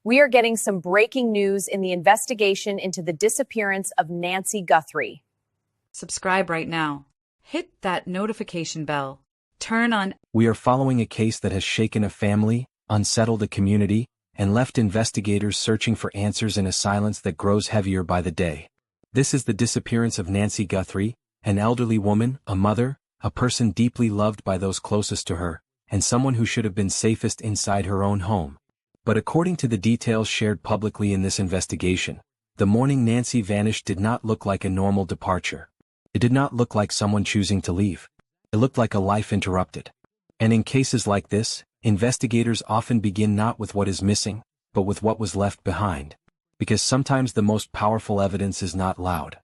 We are getting some breaking news in the investigation into the disappearance of Nancy Guthrie. Subscribe right now. Hit that notification bell. Turn on. We are following a case that has shaken a family, unsettled a community, and left investigators searching for answers in a silence that grows heavier by the day. This is the disappearance of Nancy Guthrie, an elderly woman, a mother, a person deeply loved by those closest to her, and someone who should have been safest inside her own home. But according to the details shared publicly in this investigation, the morning Nancy vanished did not look like a normal departure. It did not look like someone choosing to leave. It looked like a life interrupted. And in cases like this, investigators often begin not with what is missing, but with what was left behind. Because sometimes the most powerful evidence is not loud.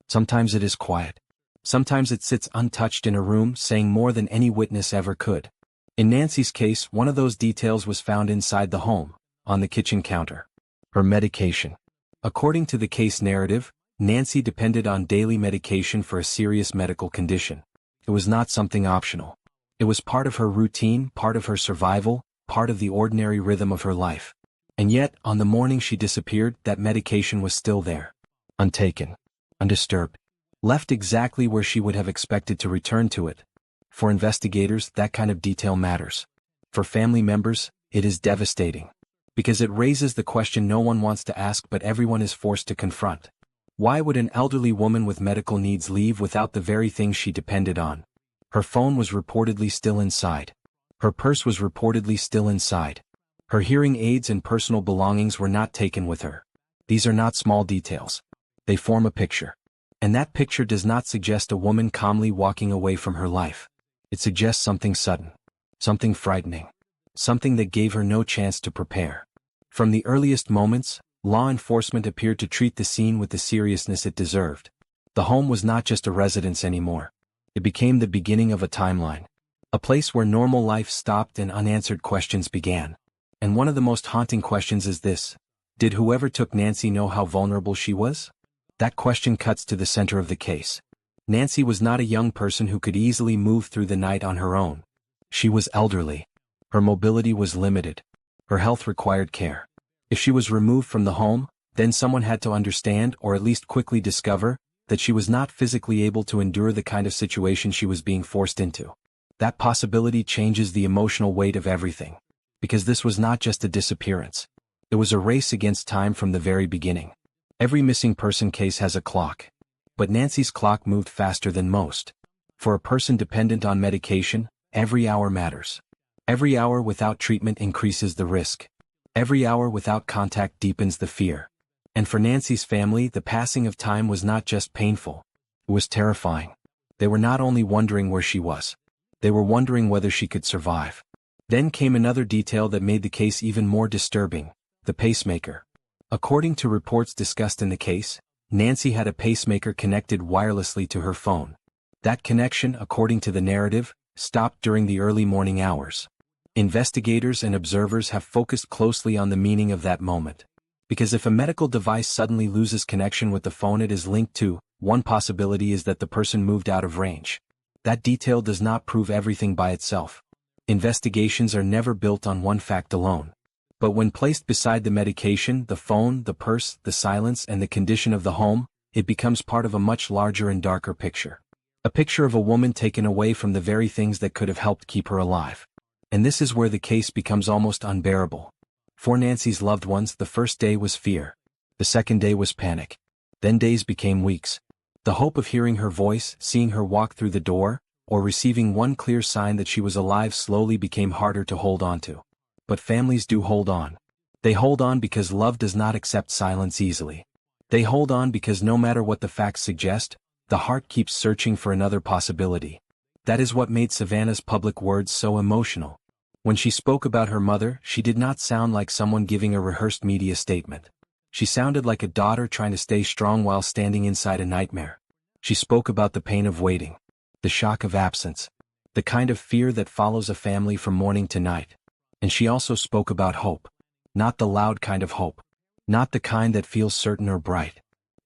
Sometimes it is quiet. Sometimes it sits untouched in a room saying more than any witness ever could. In Nancy's case, one of those details was found inside the home, on the kitchen counter. Her medication. According to the case narrative, Nancy depended on daily medication for a serious medical condition. It was not something optional. It was part of her routine, part of her survival, part of the ordinary rhythm of her life. And yet, on the morning she disappeared, that medication was still there. Untaken. Undisturbed. Left exactly where she would have expected to return to it. For investigators, that kind of detail matters. For family members, it is devastating. Because it raises the question no one wants to ask but everyone is forced to confront. Why would an elderly woman with medical needs leave without the very things she depended on? Her phone was reportedly still inside. Her purse was reportedly still inside. Her hearing aids and personal belongings were not taken with her. These are not small details. They form a picture. And that picture does not suggest a woman calmly walking away from her life. It suggests something sudden. Something frightening. Something that gave her no chance to prepare. From the earliest moments, law enforcement appeared to treat the scene with the seriousness it deserved. The home was not just a residence anymore. It became the beginning of a timeline. A place where normal life stopped and unanswered questions began. And one of the most haunting questions is this: did whoever took Nancy know how vulnerable she was? That question cuts to the center of the case. Nancy was not a young person who could easily move through the night on her own. She was elderly. Her mobility was limited. Her health required care. If she was removed from the home, then someone had to understand, or at least quickly discover, that she was not physically able to endure the kind of situation she was being forced into. That possibility changes the emotional weight of everything. Because this was not just a disappearance. It was a race against time from the very beginning. Every missing person case has a clock. But Nancy's clock moved faster than most. For a person dependent on medication, every hour matters. Every hour without treatment increases the risk. Every hour without contact deepens the fear. And for Nancy's family, the passing of time was not just painful. It was terrifying. They were not only wondering where she was. They were wondering whether she could survive. Then came another detail that made the case even more disturbing: the pacemaker. According to reports discussed in the case, Nancy had a pacemaker connected wirelessly to her phone. That connection, according to the narrative, stopped during the early morning hours. Investigators and observers have focused closely on the meaning of that moment. Because if a medical device suddenly loses connection with the phone it is linked to, one possibility is that the person moved out of range. That detail does not prove everything by itself. Investigations are never built on one fact alone. But when placed beside the medication, the phone, the purse, the silence, and the condition of the home, it becomes part of a much larger and darker picture. A picture of a woman taken away from the very things that could have helped keep her alive. And this is where the case becomes almost unbearable. For Nancy's loved ones, the first day was fear. The second day was panic. Then days became weeks. The hope of hearing her voice, seeing her walk through the door, or receiving one clear sign that she was alive slowly became harder to hold on to. But families do hold on. They hold on because love does not accept silence easily. They hold on because no matter what the facts suggest, the heart keeps searching for another possibility. That is what made Savannah's public words so emotional. When she spoke about her mother, she did not sound like someone giving a rehearsed media statement. She sounded like a daughter trying to stay strong while standing inside a nightmare. She spoke about the pain of waiting, the shock of absence, the kind of fear that follows a family from morning to night. And she also spoke about hope. Not the loud kind of hope. Not the kind that feels certain or bright.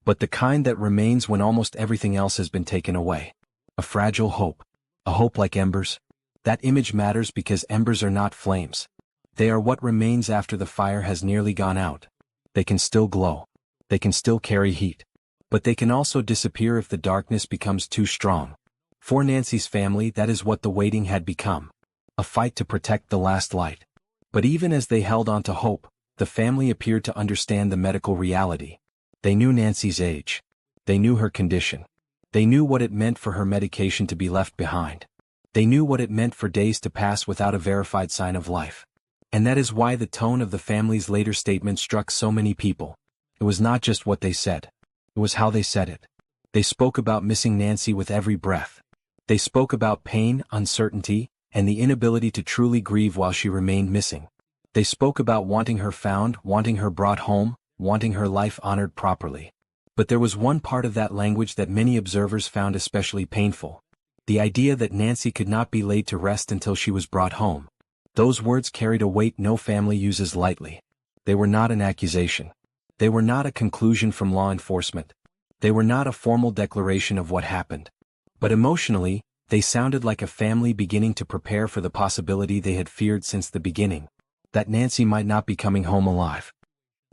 But the kind that remains when almost everything else has been taken away. A fragile hope. A hope like embers. That image matters because embers are not flames. They are what remains after the fire has nearly gone out. They can still glow. They can still carry heat. But they can also disappear if the darkness becomes too strong. For Nancy's family, that is what the waiting had become. A fight to protect the last light. But even as they held on to hope, the family appeared to understand the medical reality. They knew Nancy's age. They knew her condition. They knew what it meant for her medication to be left behind. They knew what it meant for days to pass without a verified sign of life. And that is why the tone of the family's later statement struck so many people. It was not just what they said. It was how they said it. They spoke about missing Nancy with every breath. They spoke about pain, uncertainty, and the inability to truly grieve while she remained missing. They spoke about wanting her found, wanting her brought home, wanting her life honored properly. But there was one part of that language that many observers found especially painful. The idea that Nancy could not be laid to rest until she was brought home. Those words carried a weight no family uses lightly. They were not an accusation. They were not a conclusion from law enforcement. They were not a formal declaration of what happened. But emotionally, they sounded like a family beginning to prepare for the possibility they had feared since the beginning, that Nancy might not be coming home alive.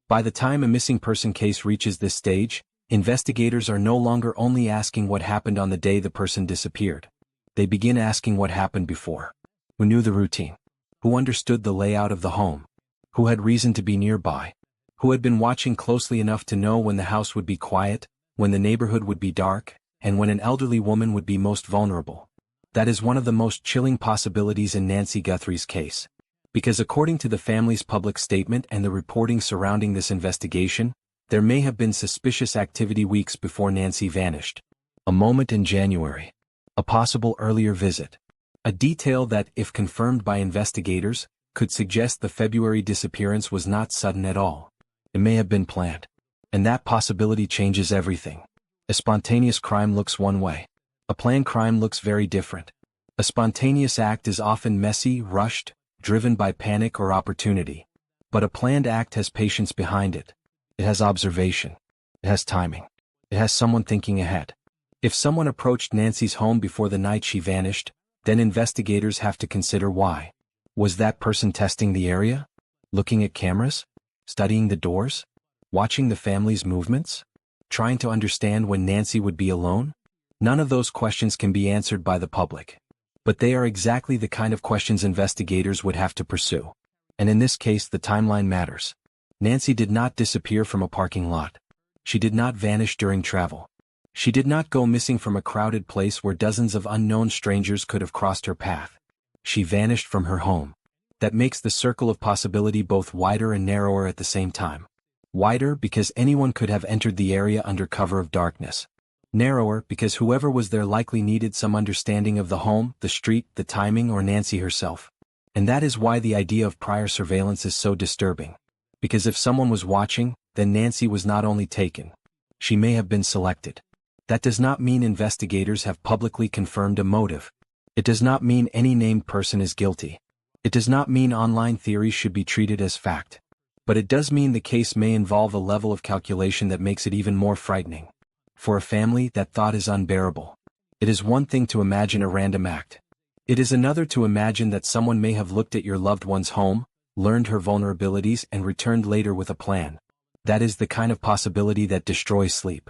By the time a missing person case reaches this stage, investigators are no longer only asking what happened on the day the person disappeared. They begin asking what happened before. Who knew the routine? Who understood the layout of the home? Who had reason to be nearby? Who had been watching closely enough to know when the house would be quiet, when the neighborhood would be dark, and when an elderly woman would be most vulnerable? That is one of the most chilling possibilities in Nancy Guthrie's case. Because according to the family's public statement and the reporting surrounding this investigation, there may have been suspicious activity weeks before Nancy vanished. A moment in January. A possible earlier visit. A detail that, if confirmed by investigators, could suggest the February disappearance was not sudden at all. It may have been planned. And that possibility changes everything. A spontaneous crime looks one way. A planned crime looks very different. A spontaneous act is often messy, rushed, driven by panic or opportunity. But a planned act has patience behind it. It has observation. It has timing. It has someone thinking ahead. If someone approached Nancy's home before the night she vanished, then investigators have to consider why. Was that person testing the area? Looking at cameras? Studying the doors? Watching the family's movements? Trying to understand when Nancy would be alone? None of those questions can be answered by the public. But they are exactly the kind of questions investigators would have to pursue. And in this case, the timeline matters. Nancy did not disappear from a parking lot. She did not vanish during travel. She did not go missing from a crowded place where dozens of unknown strangers could have crossed her path. She vanished from her home. That makes the circle of possibility both wider and narrower at the same time. Wider because anyone could have entered the area under cover of darkness. Narrower because whoever was there likely needed some understanding of the home, the street, the timing, or Nancy herself. And that is why the idea of prior surveillance is so disturbing. Because if someone was watching, then Nancy was not only taken. She may have been selected. That does not mean investigators have publicly confirmed a motive. It does not mean any named person is guilty. It does not mean online theories should be treated as fact. But it does mean the case may involve a level of calculation that makes it even more frightening. For a family, that thought is unbearable. It is one thing to imagine a random act. It is another to imagine that someone may have looked at your loved one's home, learned her vulnerabilities, and returned later with a plan. That is the kind of possibility that destroys sleep.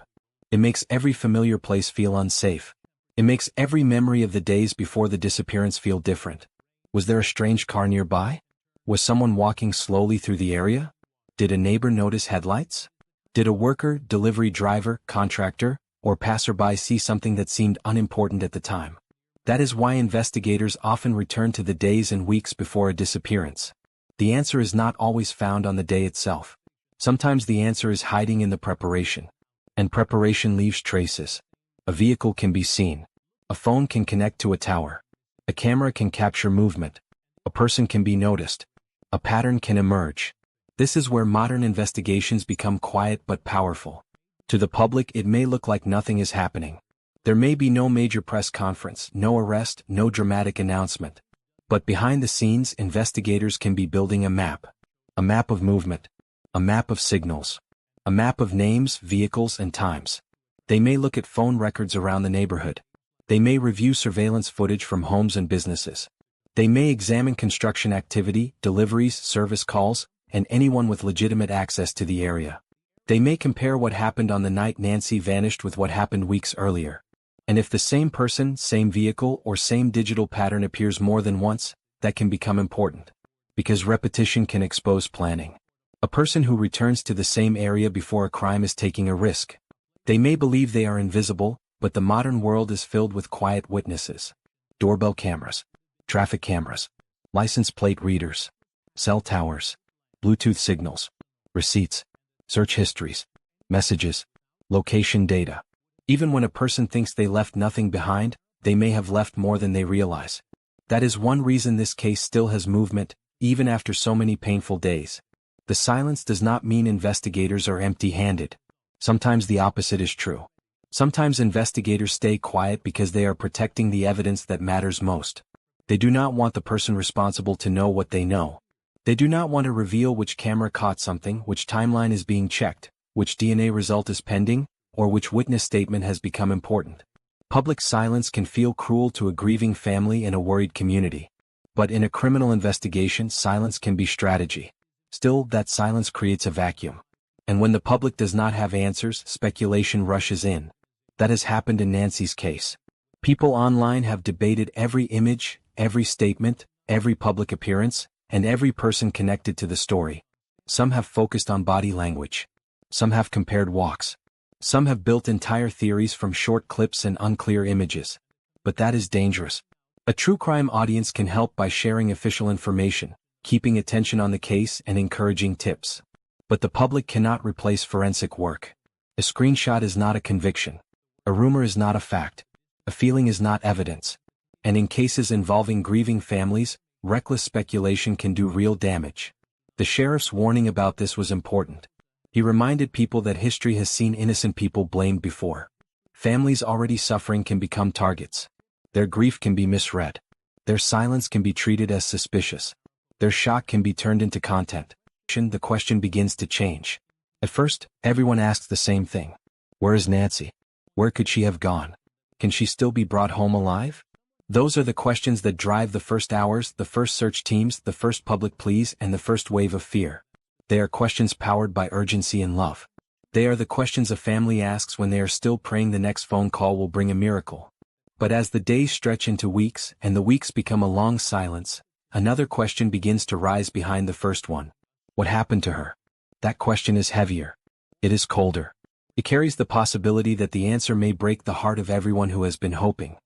It makes every familiar place feel unsafe. It makes every memory of the days before the disappearance feel different. Was there a strange car nearby? Was someone walking slowly through the area? Did a neighbor notice headlights? Did a worker, delivery driver, contractor, or passerby see something that seemed unimportant at the time? That is why investigators often return to the days and weeks before a disappearance. The answer is not always found on the day itself. Sometimes the answer is hiding in the preparation. And preparation leaves traces. A vehicle can be seen. A phone can connect to a tower. A camera can capture movement. A person can be noticed. A pattern can emerge. This is where modern investigations become quiet but powerful. To the public, it may look like nothing is happening. There may be no major press conference, no arrest, no dramatic announcement. But behind the scenes, investigators can be building a map. A map of movement. A map of signals. A map of names, vehicles, and times. They may look at phone records around the neighborhood. They may review surveillance footage from homes and businesses. They may examine construction activity, deliveries, service calls, and anyone with legitimate access to the area. They may compare what happened on the night Nancy vanished with what happened weeks earlier. And if the same person, same vehicle, or same digital pattern appears more than once, that can become important. Because repetition can expose planning. A person who returns to the same area before a crime is taking a risk. They may believe they are invisible, but the modern world is filled with quiet witnesses. Doorbell cameras, traffic cameras, license plate readers, cell towers, Bluetooth signals, receipts, search histories, messages, location data. Even when a person thinks they left nothing behind, they may have left more than they realize. That is one reason this case still has movement, even after so many painful days. The silence does not mean investigators are empty-handed. Sometimes the opposite is true. Sometimes investigators stay quiet because they are protecting the evidence that matters most. They do not want the person responsible to know what they know. They do not want to reveal which camera caught something, which timeline is being checked, which DNA result is pending, or which witness statement has become important. Public silence can feel cruel to a grieving family and a worried community. But in a criminal investigation, silence can be strategy. Still, that silence creates a vacuum. And when the public does not have answers, speculation rushes in. That has happened in Nancy's case. People online have debated every image, every statement, every public appearance, and every person connected to the story. Some have focused on body language. Some have compared walks. Some have built entire theories from short clips and unclear images. But that is dangerous. A true crime audience can help by sharing official information, keeping attention on the case and encouraging tips. But the public cannot replace forensic work. A screenshot is not a conviction. A rumor is not a fact. A feeling is not evidence. And in cases involving grieving families, reckless speculation can do real damage. The sheriff's warning about this was important. He reminded people that history has seen innocent people blamed before. Families already suffering can become targets. Their grief can be misread. Their silence can be treated as suspicious. Their shock can be turned into content. The question begins to change. At first, everyone asks the same thing. Where is Nancy? Where could she have gone? Can she still be brought home alive? Those are the questions that drive the first hours, the first search teams, the first public pleas, and the first wave of fear. They are questions powered by urgency and love. They are the questions a family asks when they are still praying the next phone call will bring a miracle. But as the days stretch into weeks and the weeks become a long silence, another question begins to rise behind the first one. What happened to her? That question is heavier. It is colder. It carries the possibility that the answer may break the heart of everyone who has been hoping.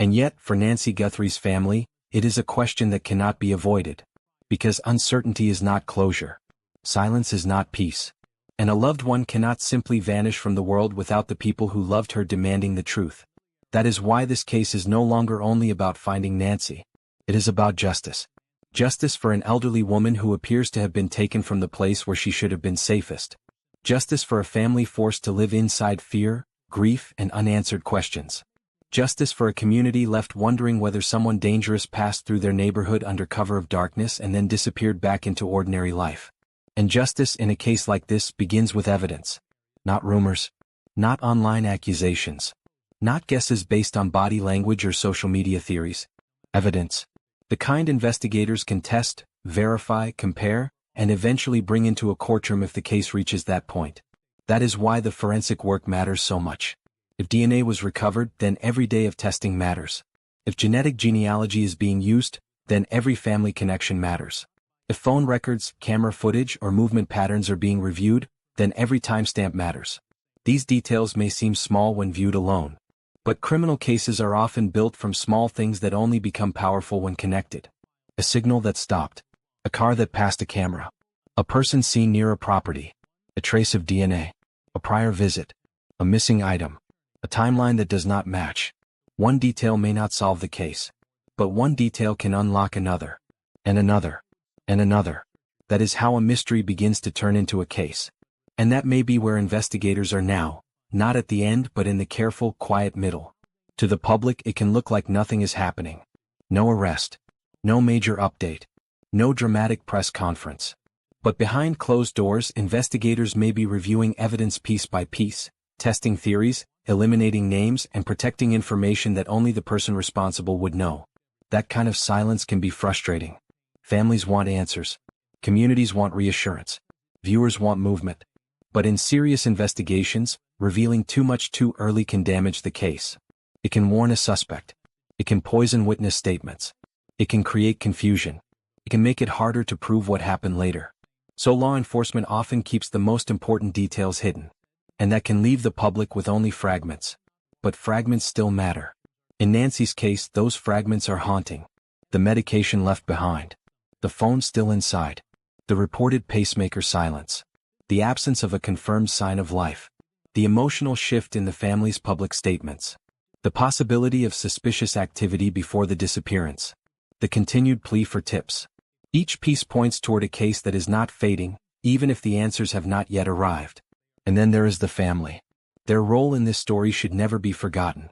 And yet, for Nancy Guthrie's family, it is a question that cannot be avoided. Because uncertainty is not closure. Silence is not peace. And a loved one cannot simply vanish from the world without the people who loved her demanding the truth. That is why this case is no longer only about finding Nancy. It is about justice. Justice for an elderly woman who appears to have been taken from the place where she should have been safest. Justice for a family forced to live inside fear, grief, and unanswered questions. Justice for a community left wondering whether someone dangerous passed through their neighborhood under cover of darkness and then disappeared back into ordinary life. And justice in a case like this begins with evidence. Not rumors. Not online accusations. Not guesses based on body language or social media theories. Evidence. The kind investigators can test, verify, compare, and eventually bring into a courtroom if the case reaches that point. That is why the forensic work matters so much. If DNA was recovered, then every day of testing matters. If genetic genealogy is being used, then every family connection matters. If phone records, camera footage, or movement patterns are being reviewed, then every timestamp matters. These details may seem small when viewed alone. But criminal cases are often built from small things that only become powerful when connected. A signal that stopped. A car that passed a camera. A person seen near a property. A trace of DNA. A prior visit. A missing item. A timeline that does not match. One detail may not solve the case. But one detail can unlock another. And another. And another. That is how a mystery begins to turn into a case. And that may be where investigators are now, not at the end but in the careful, quiet middle. To the public it can look like nothing is happening. No arrest. No major update. No dramatic press conference. But behind closed doors, investigators may be reviewing evidence piece by piece, testing theories, eliminating names, and protecting information that only the person responsible would know. That kind of silence can be frustrating. Families want answers. Communities want reassurance. Viewers want movement. But in serious investigations, revealing too much too early can damage the case. It can warn a suspect. It can poison witness statements. It can create confusion. It can make it harder to prove what happened later. So law enforcement often keeps the most important details hidden. And that can leave the public with only fragments. But fragments still matter. In Nancy's case, those fragments are haunting. The medication left behind. The phone still inside. The reported pacemaker silence. The absence of a confirmed sign of life. The emotional shift in the family's public statements. The possibility of suspicious activity before the disappearance. The continued plea for tips. Each piece points toward a case that is not fading, even if the answers have not yet arrived. And then there is the family. Their role in this story should never be forgotten.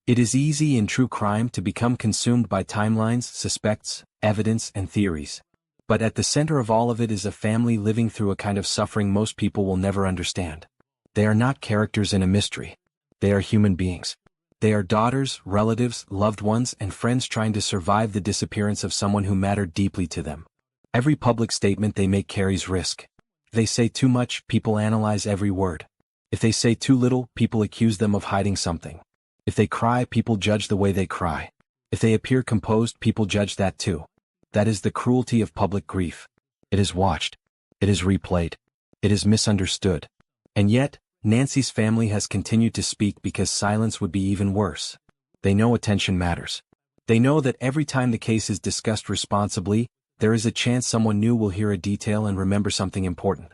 It is easy in true crime to become consumed by timelines, suspects, evidence, and theories. But at the center of all of it is a family living through a kind of suffering most people will never understand. They are not characters in a mystery. They are human beings. They are daughters, relatives, loved ones, and friends trying to survive the disappearance of someone who mattered deeply to them. Every public statement they make carries risk. If they say too much, people analyze every word. If they say too little, people accuse them of hiding something. If they cry, people judge the way they cry. If they appear composed, people judge that too. That is the cruelty of public grief. It is watched. It is replayed. It is misunderstood. And yet, Nancy's family has continued to speak because silence would be even worse. They know attention matters. They know that every time the case is discussed responsibly, there is a chance someone new will hear a detail and remember something important.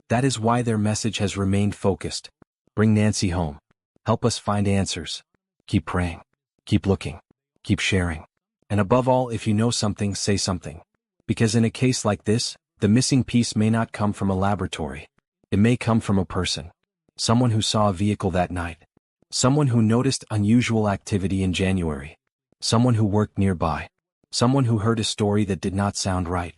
That is why their message has remained focused. Bring Nancy home. Help us find answers. Keep praying. Keep looking. Keep sharing. And above all, if you know something, say something. Because in a case like this, the missing piece may not come from a laboratory. It may come from a person. Someone who saw a vehicle that night. Someone who noticed unusual activity in January. Someone who worked nearby. Someone who heard a story that did not sound right.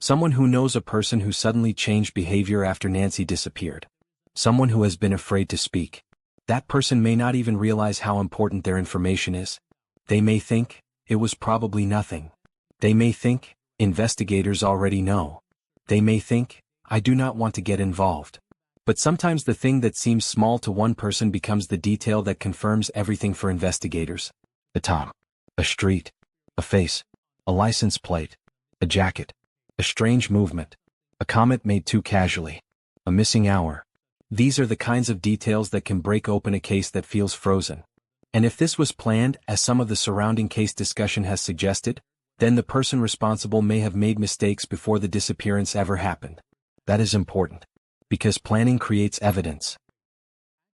Someone who knows a person who suddenly changed behavior after Nancy disappeared. Someone who has been afraid to speak. That person may not even realize how important their information is. They may think, it was probably nothing. They may think, investigators already know. They may think, I do not want to get involved. But sometimes the thing that seems small to one person becomes the detail that confirms everything for investigators. A tom. A street. A face. A license plate. A jacket. A strange movement. A comment made too casually. A missing hour. These are the kinds of details that can break open a case that feels frozen. And if this was planned, as some of the surrounding case discussion has suggested, then the person responsible may have made mistakes before the disappearance ever happened. That is important. Because planning creates evidence.